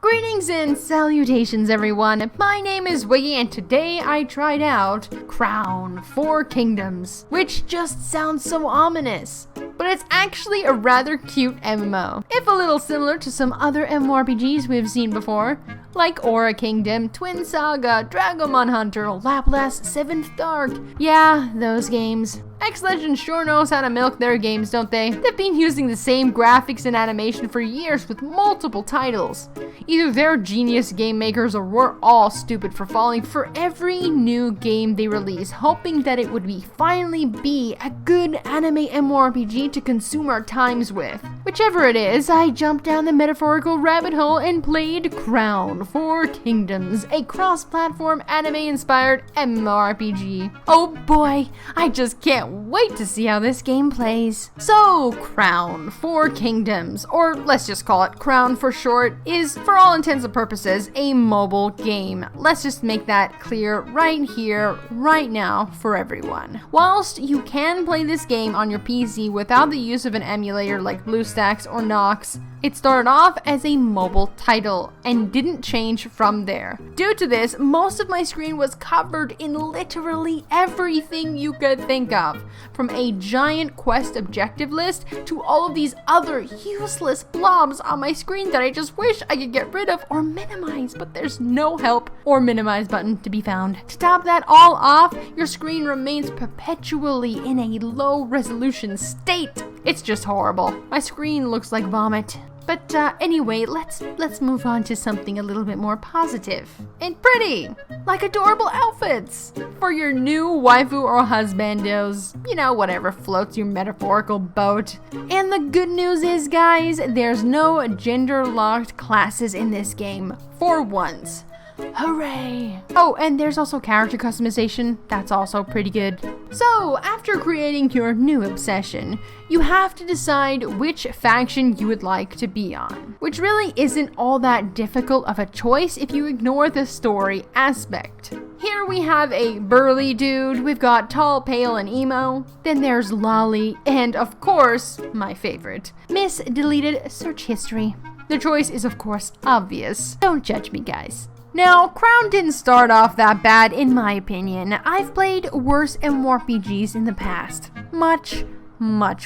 Greetings and salutations everyone, my name is Wiggy and today I tried out Crown 4 Kingdoms, which just sounds so ominous, but it's actually a rather cute MMO, if a little similar to some other MMORPGs we've seen before, like Aura Kingdom, Twin Saga, Dragomon Hunter, Laplace, Seventh Dark. Yeah, those games. X-Legend sure knows how to milk their games, don't they? They've been using the same graphics and animation for years with multiple titles. Either they're genius game makers or we're all stupid for falling for every new game they release, hoping that it would finally be a good anime MMORPG to consume our times with. Whichever it is, I jumped down the metaphorical rabbit hole and played Crown 4 Kingdoms, a cross-platform anime-inspired MMORPG. Oh boy, I just can't wait to see how this game plays. So, Crown 4 Kingdoms, or let's just call it Crown for short, is, for all intents and purposes, a mobile game. Let's just make that clear right here, right now, for everyone. Whilst you can play this game on your PC without the use of an emulator like BlueStacks or Nox, it started off as a mobile title and didn't change from there. Due to this, most of my screen was covered in literally everything you could think of, from a giant quest objective list to all of these other useless blobs on my screen that I just wish I could get rid of or minimize, but there's no help or minimize button to be found. To top that all off, your screen remains perpetually in a low resolution state. It's just horrible. My screen looks like vomit. But anyway, let's move on to something a little bit more positive and pretty, like adorable outfits for your new waifu or husbandos, you know, whatever floats your metaphorical boat. And the good news is, guys, there's no gender-locked classes in this game for once. Hooray! Oh, and there's also character customization. That's also pretty good. So, after creating your new obsession, you have to decide which faction you would like to be on, which really isn't all that difficult of a choice if you ignore the story aspect. Here we have a burly dude, we've got tall, pale, and emo, then there's Lolly, and of course, my favorite, Miss Deleted Search History. The choice is of course obvious. Don't judge me, guys. Now, Crown didn't start off that bad in my opinion. I've played worse MMORPGs in the past. Much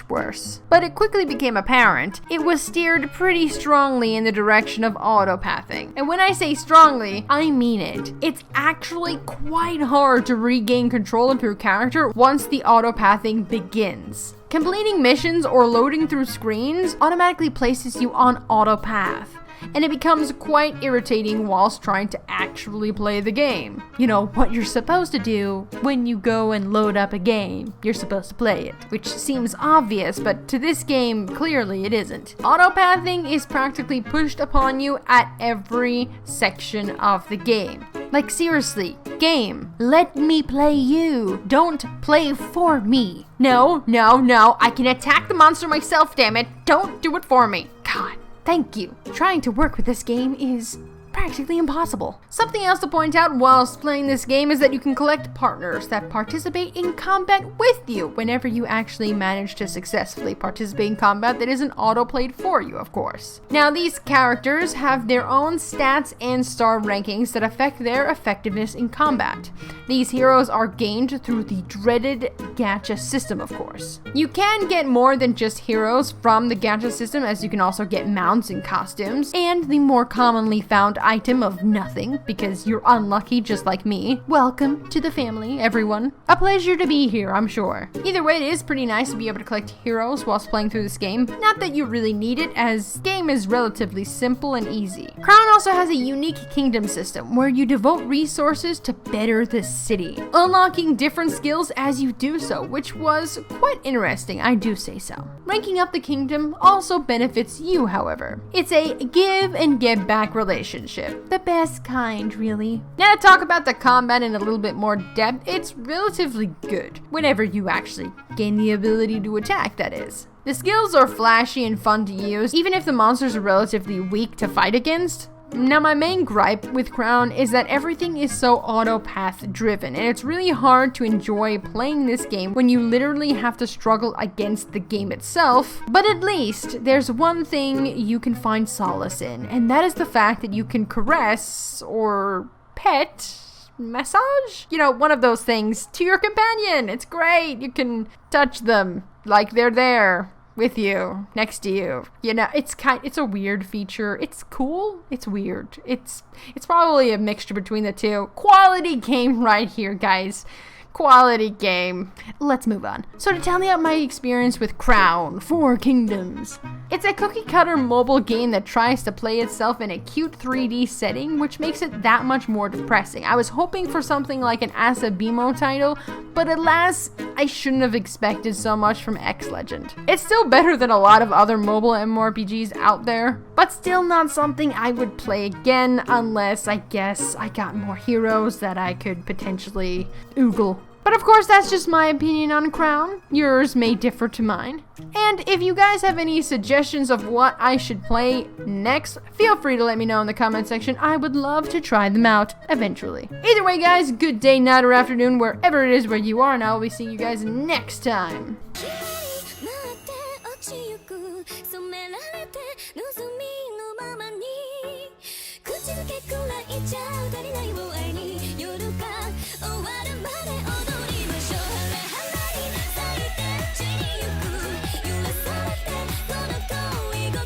worse. But it quickly became apparent it was steered pretty strongly in the direction of autopathing. And when I say strongly, I mean it. It's actually quite hard to regain control of your character once the autopathing begins. Completing missions or loading through screens automatically places you on autopath, and it becomes quite irritating whilst trying to actually play the game. You know, what you're supposed to do when you go and load up a game. You're supposed to play it, which seems obvious, but to this game, clearly it isn't. Autopathing is practically pushed upon you at every section of the game. Like seriously, game, let me play you. Don't play for me. No, I can attack the monster myself, damn it. Don't do it for me. God. Thank you. Trying to work with this game is practically impossible. Something else to point out whilst playing this game is that you can collect partners that participate in combat with you whenever you actually manage to successfully participate in combat that isn't auto-played for you, of course. Now, these characters have their own stats and star rankings that affect their effectiveness in combat. These heroes are gained through the dreaded gacha system, of course. You can get more than just heroes from the gacha system, as you can also get mounts and costumes, and the more commonly found item of nothing, because you're unlucky just like me. Welcome to the family, everyone. A pleasure to be here, I'm sure. Either way, it is pretty nice to be able to collect heroes whilst playing through this game. Not that you really need it, as the game is relatively simple and easy. Crown also has a unique kingdom system, where you devote resources to better the city, unlocking different skills as you do so, which was quite interesting, I do say so. Ranking up the kingdom also benefits you, however. It's a give and get back relationship. The best kind, really. Now to talk about the combat in a little bit more depth, it's relatively good, whenever you actually gain the ability to attack, that is. The skills are flashy and fun to use, even if the monsters are relatively weak to fight against. Now my main gripe with Crown is that everything is so auto-path driven, and it's really hard to enjoy playing this game when you literally have to struggle against the game itself. But at least there's one thing you can find solace in, and that is the fact that you can caress or pet, massage, you know, one of those things to your companion. It's great. You can touch them like they're there with you, next to you. You know, it's a weird feature. It's cool. It's weird. It's probably a mixture between the two. Quality game right here, guys. Quality game. Let's move on. So to tell me about my experience with Crown 4 Kingdoms. It's a cookie cutter mobile game that tries to play itself in a cute 3D setting, which makes it that much more depressing. I was hoping for something like an Asabimo title, but alas, I shouldn't have expected so much from X-Legend. It's still better than a lot of other mobile MMORPGs out there, but still not something I would play again unless, I guess, I got more heroes that I could potentially oogle. But of course, that's just my opinion on Crown. Yours may differ to mine. And if you guys have any suggestions of what I should play next, feel free to let me know in the comment section. I would love to try them out eventually. Either way, guys, good day, night, or afternoon, wherever it is where you are, and I will be seeing you guys next time.